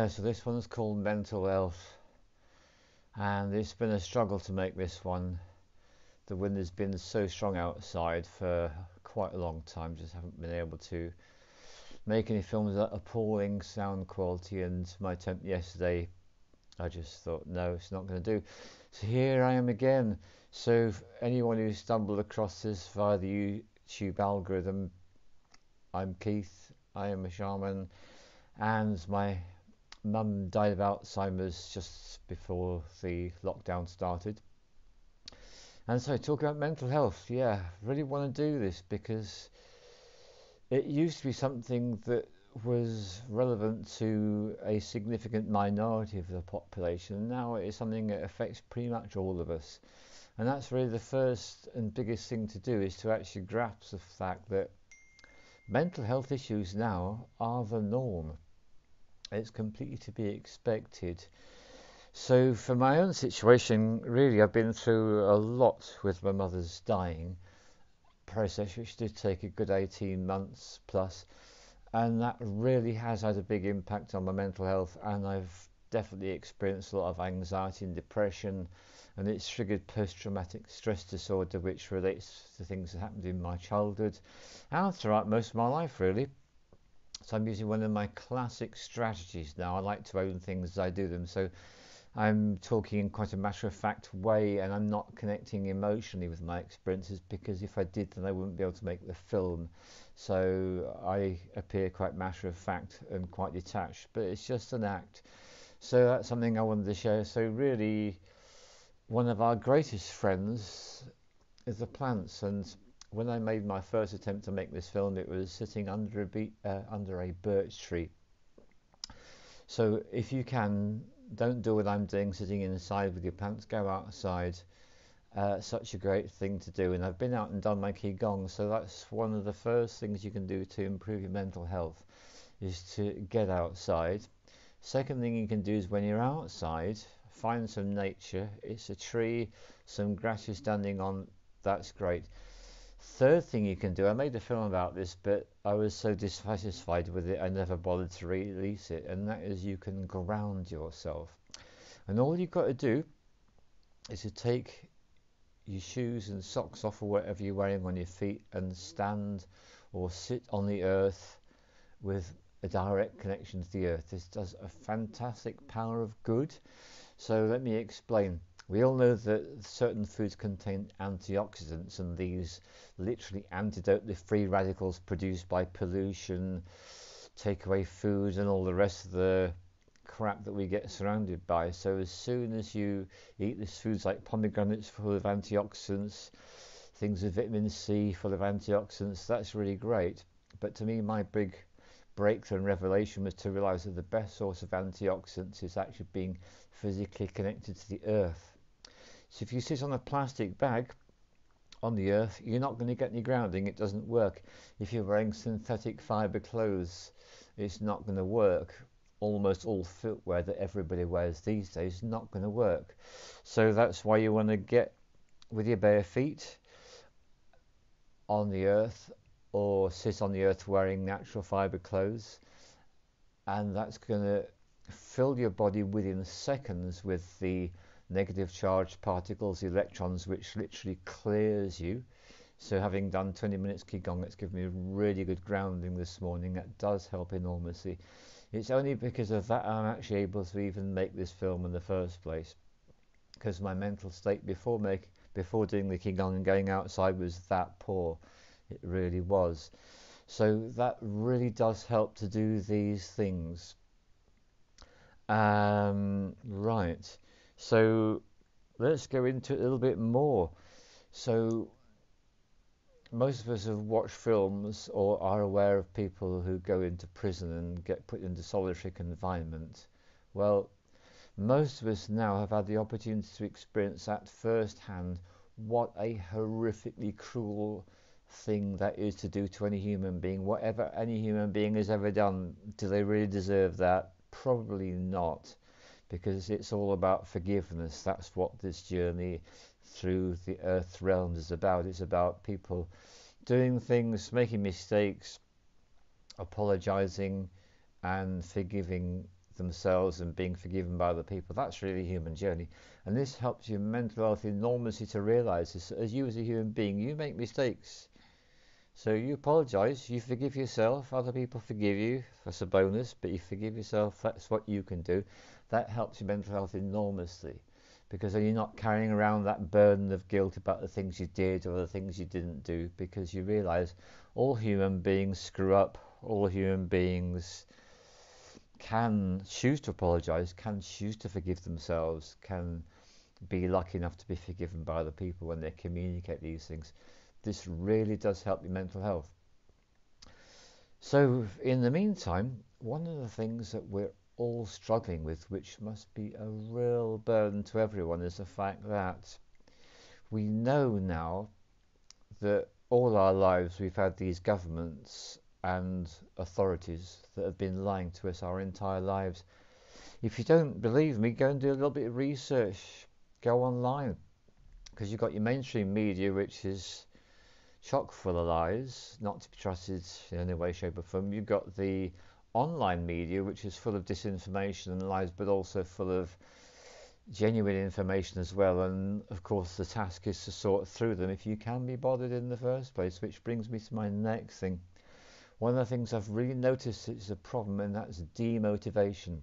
Yeah, so this one's called Mental Health, and it's been a struggle to make this one. The wind has been so strong outside for quite a long time, just haven't been able to make any films at appalling sound quality. And my attempt yesterday, I just thought, no, it's not going to do. So here I am again. So, anyone who stumbled across this via the YouTube algorithm, I'm Keith, I am a shaman, and my mum died of Alzheimer's just before the lockdown started. And so, talk about mental health. Yeah, really want to do this because it used to be something that was relevant to a significant minority of the population. Now it is something that affects pretty much all of us. And that's really the first and biggest thing to do, is to actually grasp the fact that mental health issues now are the norm. It's completely to be expected. So for my own situation, really, I've been through a lot with my mother's dying process, which did take a good 18 months plus, and that really has had a big impact on my mental health, and I've definitely experienced a lot of anxiety and depression, and it's triggered post-traumatic stress disorder, which relates to things that happened in my childhood and throughout most of my life, really. So I'm using one of my classic strategies now. I like to own things as I do them, so I'm talking in quite a matter-of-fact way, and I'm not connecting emotionally with my experiences, because if I did, then I wouldn't be able to make the film. So I appear quite matter-of-fact and quite detached, but it's just an act. So that's something I wanted to share. So really, one of our greatest friends is the plants, and when I made my first attempt to make this film, it was sitting under a birch tree. So if you can, don't do what I'm doing, sitting inside with your pants, go outside. Such a great thing to do, and I've been out and done my qigong, so that's one of the first things you can do to improve your mental health, is to get outside. Second thing you can do is, when you're outside, find some nature. It's a tree, some grass you're standing on, that's great. Third thing you can do, I made a film about this, but I was so dissatisfied with it I never bothered to release it, and that is, you can ground yourself. And all you've got to do is to take your shoes and socks off, or whatever you're wearing on your feet, and stand or sit on the earth with a direct connection to the earth. This does a fantastic power of good. So let me explain. We all know that certain foods contain antioxidants, and these literally antidote the free radicals produced by pollution, takeaway foods, and all the rest of the crap that we get surrounded by. So as soon as you eat these foods like pomegranates full of antioxidants, things with vitamin C full of antioxidants, that's really great. But to me, my big breakthrough and revelation was to realize that the best source of antioxidants is actually being physically connected to the earth. So if you sit on a plastic bag on the earth, you're not going to get any grounding. It doesn't work. If you're wearing synthetic fiber clothes, it's not going to work. Almost all footwear that everybody wears these days is not going to work. So that's why you want to get with your bare feet on the earth, or sit on the earth wearing natural fiber clothes, and that's going to fill your body within seconds with the negative charged particles, electrons, which literally clears you. So having done 20 minutes qigong, it's given me a really good grounding this morning. That does help enormously. It's only because of that I'm actually able to even make this film in the first place, because my mental state before doing the qigong and going outside was that poor. It really was. So that really does help to do these things. Right. So let's go into it a little bit more. So most of us have watched films or are aware of people who go into prison and get put into solitary confinement. Well, most of us now have had the opportunity to experience that firsthand, what a horrifically cruel thing that is to do to any human being. Whatever any human being has ever done, do they really deserve that? Probably not, because it's all about forgiveness. That's what this journey through the earth realms is about. It's about people doing things, making mistakes, apologizing, and forgiving themselves and being forgiven by other people. That's really a human journey. And this helps your mental health enormously to realize this, as you as a human being, you make mistakes. So you apologize, you forgive yourself, other people forgive you, that's a bonus, but you forgive yourself, that's what you can do. That helps your mental health enormously, because then you're not carrying around that burden of guilt about the things you did or the things you didn't do, because you realize all human beings screw up, all human beings can choose to apologize, can choose to forgive themselves, can be lucky enough to be forgiven by other people when they communicate these things. This really does help your mental health. So in the meantime, one of the things that we're all struggling with, which must be a real burden to everyone, is the fact that we know now that all our lives we've had these governments and authorities that have been lying to us our entire lives. If you don't believe me, go and do a little bit of research. Go online, because you've got your mainstream media, which is chock full of lies, not to be trusted in any way, shape or form. You've got the online media, which is full of disinformation and lies, but also full of genuine information as well. And of course the task is to sort through them if you can be bothered in the first place, which brings me to my next thing. One of the things I've really noticed is a problem, and that's demotivation.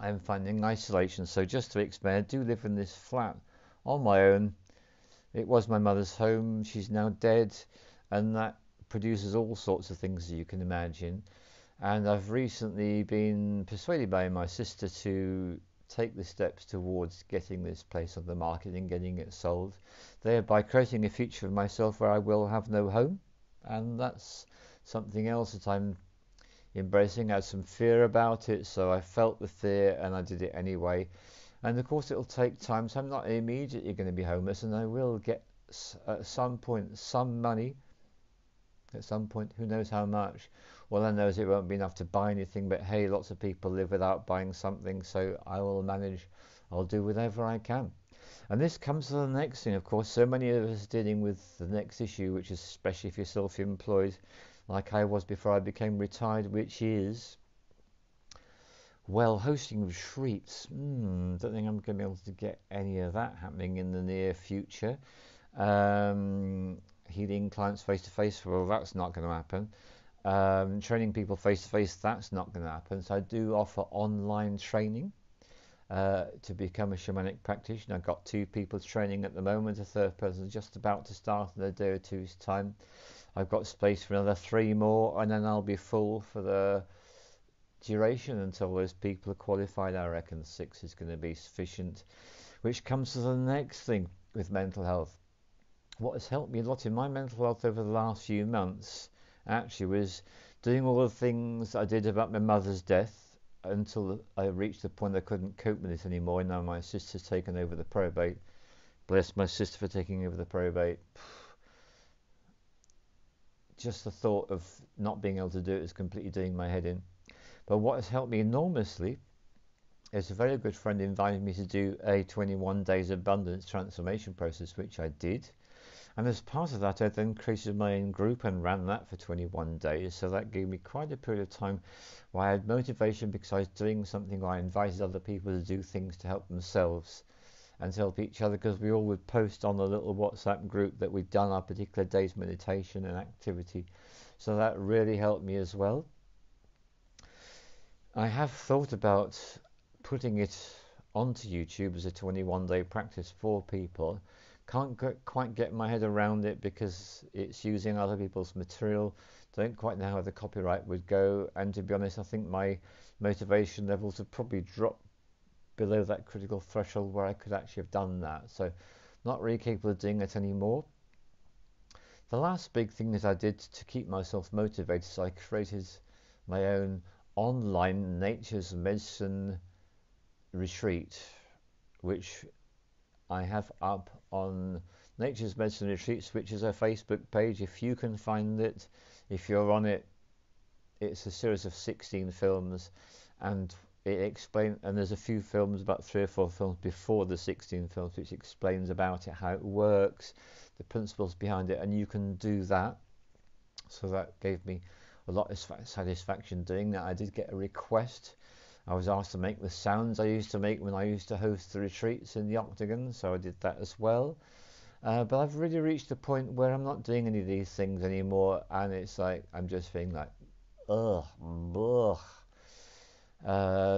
I'm finding isolation. So just to explain, I do live in this flat on my own. It was my mother's home, she's now dead, and that produces all sorts of things that you can imagine. And I've recently been persuaded by my sister to take the steps towards getting this place on the market and getting it sold, thereby creating a future for myself where I will have no home. And that's something else that I'm embracing. I had some fear about it, so I felt the fear and I did it anyway. And of course it'll take time, so I'm not immediately going to be homeless, and I will get at some point some money, at some point, who knows how much. All I know is it won't be enough to buy anything, but hey, lots of people live without buying something, so I will manage, I'll do whatever I can. And this comes to the next thing, of course. So many of us dealing with the next issue, which is especially if you're self-employed, like I was before I became retired, which is, well, hosting retreats. Don't think I'm going to be able to get any of that happening in the near future. Healing clients face to face, well, that's not going to happen. Training people face to face, that's not going to happen. So I do offer online training to become a shamanic practitioner. I've got 2 people training at the moment. A third person is just about to start in a day or two's time. I've got space for another 3 more, and then I'll be full for the duration until those people are qualified. I reckon 6 is going to be sufficient. Which comes to the next thing with mental health. What has helped me a lot in my mental health over the last few months actually was doing all the things I did about my mother's death until I reached the point I couldn't cope with it anymore. Now my sister's taken over the probate. Bless my sister for taking over the probate. Just the thought of not being able to do it is completely doing my head in. But what has helped me enormously is a very good friend invited me to do a 21 days abundance transformation process, which I did. And as part of that, I then created my own group and ran that for 21 days. So that gave me quite a period of time where I had motivation, because I was doing something where I invited other people to do things to help themselves and to help each other, because we all would post on a little WhatsApp group that we'd done our particular day's meditation and activity. So that really helped me as well. I have thought about putting it onto YouTube as a 21-day practice for people. Can't quite get my head around it because it's using other people's material. Don't quite know how the copyright would go, and to be honest, I think my motivation levels have probably dropped below that critical threshold where I could actually have done that. So not really capable of doing it anymore. The last big thing that I did to keep myself motivated is I created my own online nature's medicine retreat, which I have up on Nature's Medicine Retreats, which is a Facebook page. If you can find it, if you're on it, it's a series of 16 films, and it explains, and there's a few films, about 3 or 4 films before the 16 films, which explains about it, how it works, the principles behind it, and you can do that. So that gave me a lot of satisfaction doing that. I did get a request I was asked to make the sounds I used to make when I used to host the retreats in the Octagon, so I did that as well. But I've really reached a point where I'm not doing any of these things anymore, and it's like I'm just feeling like, ugh, ugh.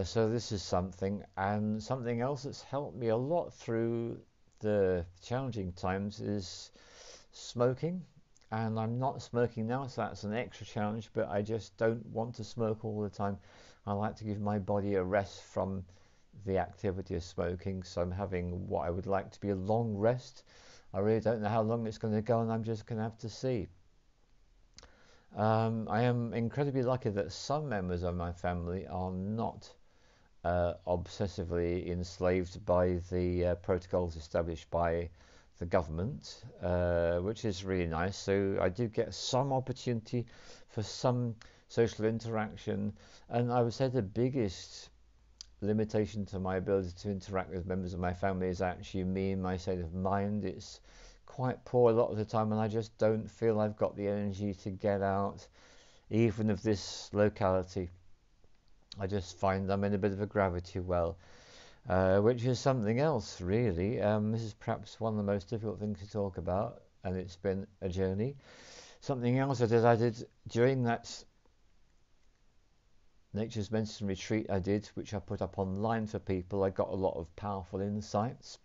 So this is something, and something else that's helped me a lot through the challenging times is smoking. And I'm not smoking now, so that's an extra challenge, but I just don't want to smoke all the time. I like to give my body a rest from the activity of smoking, so I'm having what I would like to be a long rest. I really don't know how long it's going to go, and I'm just going to have to see. I am incredibly lucky that some members of my family are not obsessively enslaved by the protocols established by the government, which is really nice. So I do get some opportunity for some social interaction, and I would say the biggest limitation to my ability to interact with members of my family is actually me and my state of mind. It's quite poor a lot of the time, and I just don't feel I've got the energy to get out, even of this locality. I just find I'm in a bit of a gravity well, which is something else, really. This is perhaps one of the most difficult things to talk about, and it's been a journey. Something else I did during that Nature's Medicine retreat I did, which I put up online for people, I got a lot of powerful insights.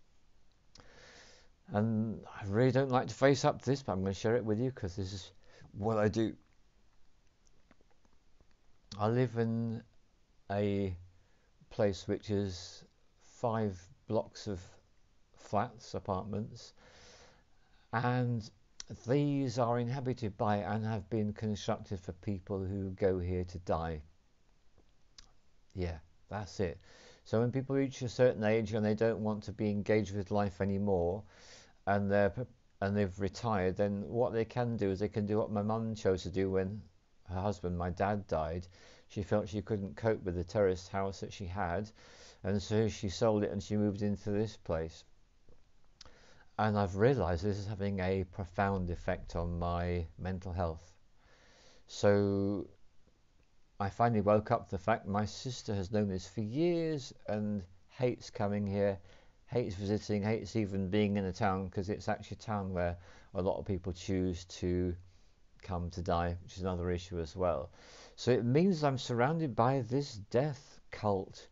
And I really don't like to face up to this, but I'm going to share it with you because this is what I do. I live in a place which is 5 blocks of flats, apartments, and these are inhabited by and have been constructed for people who go here to die. Yeah, that's it. So when people reach a certain age and they don't want to be engaged with life anymore, and they've retired, then what they can do is they can do what my mum chose to do when her husband, my dad, died. She felt she couldn't cope with the terraced house that she had, and so she sold it and she moved into this place. And I've realized this is having a profound effect on my mental health. So I finally woke up to the fact my sister has known this for years and hates coming here, hates visiting, hates even being in a town, because it's actually a town where a lot of people choose to come to die, which is another issue as well. So it means I'm surrounded by this death cult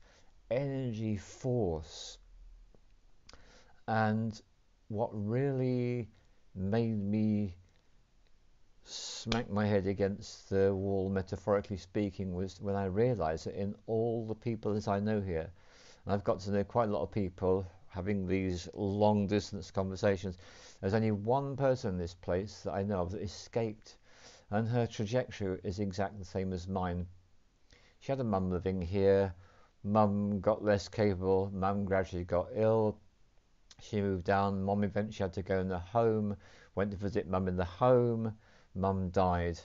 energy force. And what really made me smack my head against the wall, metaphorically speaking, was when I realized that in all the people that I know here, and I've got to know quite a lot of people having these long distance conversations, there's only one person in this place that I know of that escaped, and her trajectory is exactly the same as mine. She had a mum living here. Mum got less capable. Mum gradually got ill. She moved down. Mum eventually had to go in the home. Went to visit mum in the home. Mum died.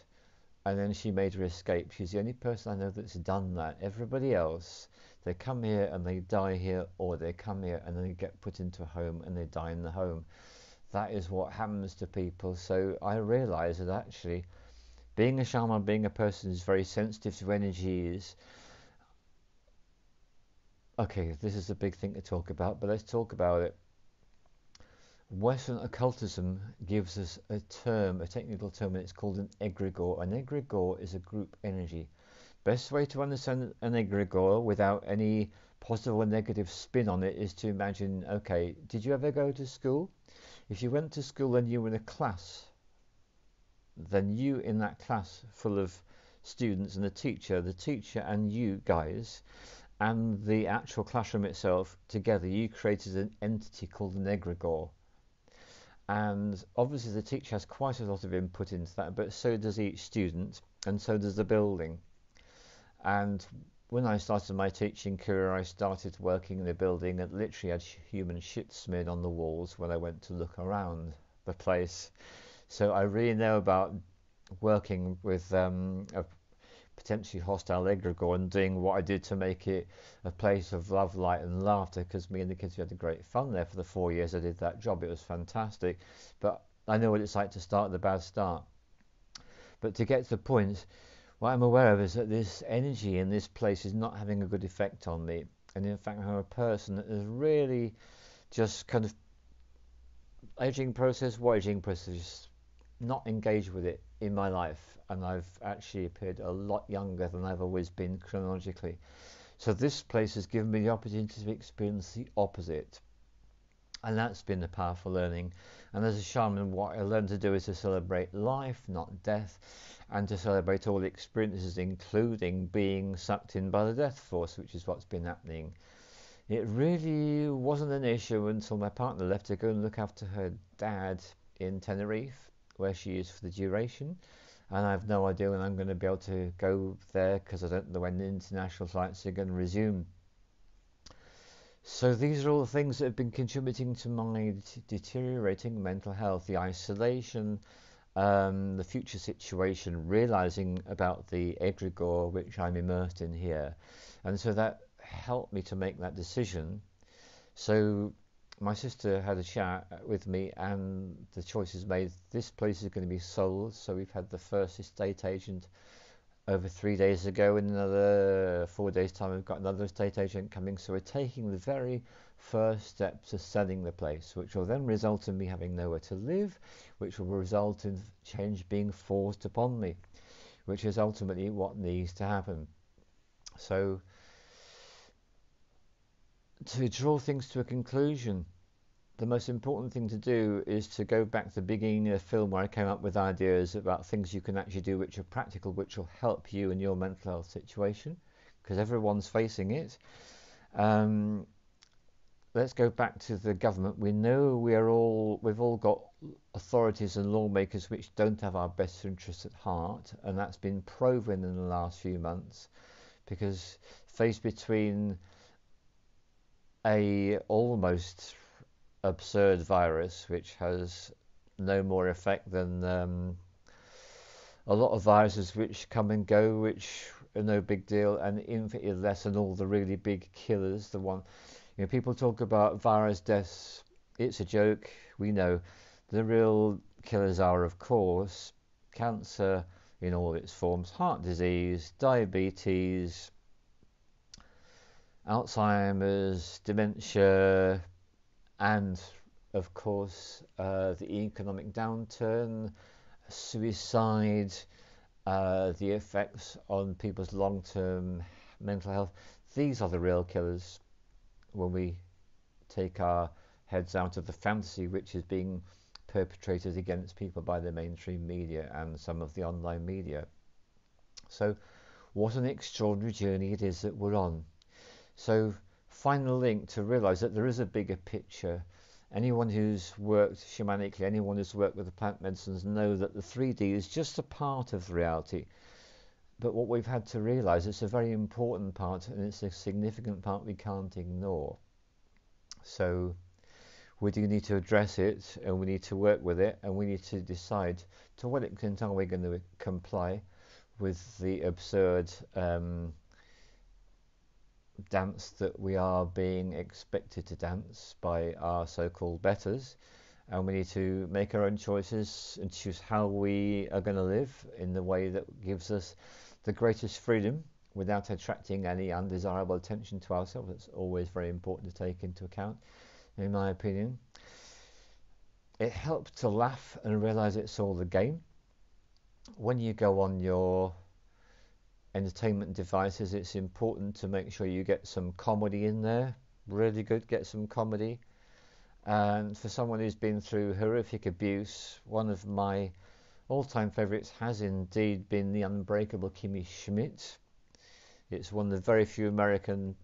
And then she made her escape. She's the only person I know that's done that. Everybody else, they come here and they die here, or they come here and they get put into a home and they die in the home. That is what happens to people. So I realised that actually being a shaman, being a person who's very sensitive to energies. Okay, this is a big thing to talk about, but let's talk about it. Western occultism gives us a term, a technical term, and it's called an egregore. An egregore is a group energy. Best way to understand an egregore without any positive or negative spin on it is to imagine, okay, did you ever go to school? If you went to school and you were in a class, then you in that class full of students and the teacher and you guys, and the actual classroom itself together, you created an entity called an egregore. And obviously the teacher has quite a lot of input into that, but so does each student, and so does the building. And when I started my teaching career, I started working in a building that literally had human shit smeared on the walls when I went to look around the place. So I really know about working with a potentially hostile egregore and doing what I did to make it a place of love, light and laughter, because me and the kids, we had great fun there for the 4 years I did that job. It was fantastic, but I know what it's like to start at the bad start. But to get to the point, what I'm aware of is that this energy in this place is not having a good effect on me. And in fact, I'm a person that is really just kind of aging process, just not engaged with it in my life. And I've actually appeared a lot younger than I've always been chronologically. So this place has given me the opportunity to experience the opposite. And that's been a powerful learning. And as a shaman, what I learned to do is to celebrate life, not death, and to celebrate all the experiences, including being sucked in by the death force, which is what's been happening. It really wasn't an issue until my partner left to go and look after her dad in Tenerife, where she is for the duration. And I have no idea when I'm going to be able to go there, because I don't know when the international flights are going to resume. So these are all the things that have been contributing to my deteriorating mental health, the isolation, the future situation, realizing about the egregore which I'm immersed in here. And so that helped me to make that decision. So my sister had a chat with me, and the choice is made. This place is going to be sold. So we've had the first estate agent over 3 days ago. In another 4 days' time, we've got another estate agent coming. So we're taking the very first steps to selling the place, which will then result in me having nowhere to live, which will result in change being forced upon me, which is ultimately what needs to happen. So to draw things to a conclusion, the most important thing to do is to go back to the beginning of the film, where I came up with ideas about things you can actually do which are practical, which will help you in your mental health situation, because everyone's facing it. Let's go back to the government. We know we've all got authorities and lawmakers which don't have our best interests at heart, and that's been proven in the last few months, because faced between a almost absurd virus which has no more effect than a lot of viruses which come and go, which are no big deal, and infinitely less than all the really big killers. People talk about virus deaths. It's a joke. We know the real killers are, of course, cancer in all its forms, heart disease, diabetes, Alzheimer's, dementia, and of course the economic downturn, suicide, the effects on people's long-term mental health. These are the real killers when we take our heads out of the fantasy which is being perpetrated against people by the mainstream media and some of the online media. So what an extraordinary journey it is that we're on. So find the link to realize that there is a bigger picture. Anyone who's worked shamanically, anyone who's worked with the plant medicines, know that the 3D is just a part of reality. But what we've had to realize, it's a very important part, and it's a significant part we can't ignore. So we do need to address it, and we need to work with it, and we need to decide to what extent are we going to comply with the absurd dance that we are being expected to dance by our so-called betters, and we need to make our own choices and choose how we are going to live in the way that gives us the greatest freedom without attracting any undesirable attention to ourselves. It's always very important to take into account, in my opinion. It helps to laugh and realize it's all a game. When you go on your entertainment devices, it's important to make sure you get some comedy in there. Really good, get some comedy. And for someone who's been through horrific abuse, one of my all-time favorites has indeed been the unbreakable Kimmy Schmidt. It's one of the very few American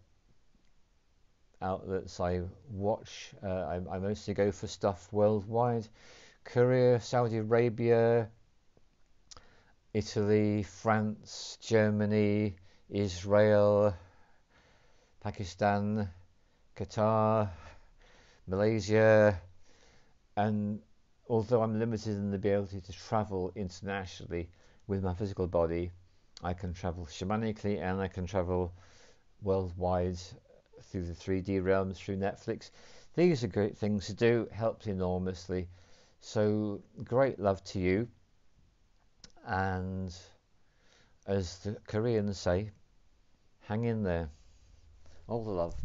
outlets I watch. I mostly go for stuff worldwide. Korea, Saudi Arabia, Italy, France, Germany, Israel, Pakistan, Qatar, Malaysia, and although I'm limited in the ability to travel internationally with my physical body, I can travel shamanically and I can travel worldwide through the 3D realms, through Netflix. These are great things to do, helps enormously. So great love to you, and as the Koreans say, hang in there. All the love.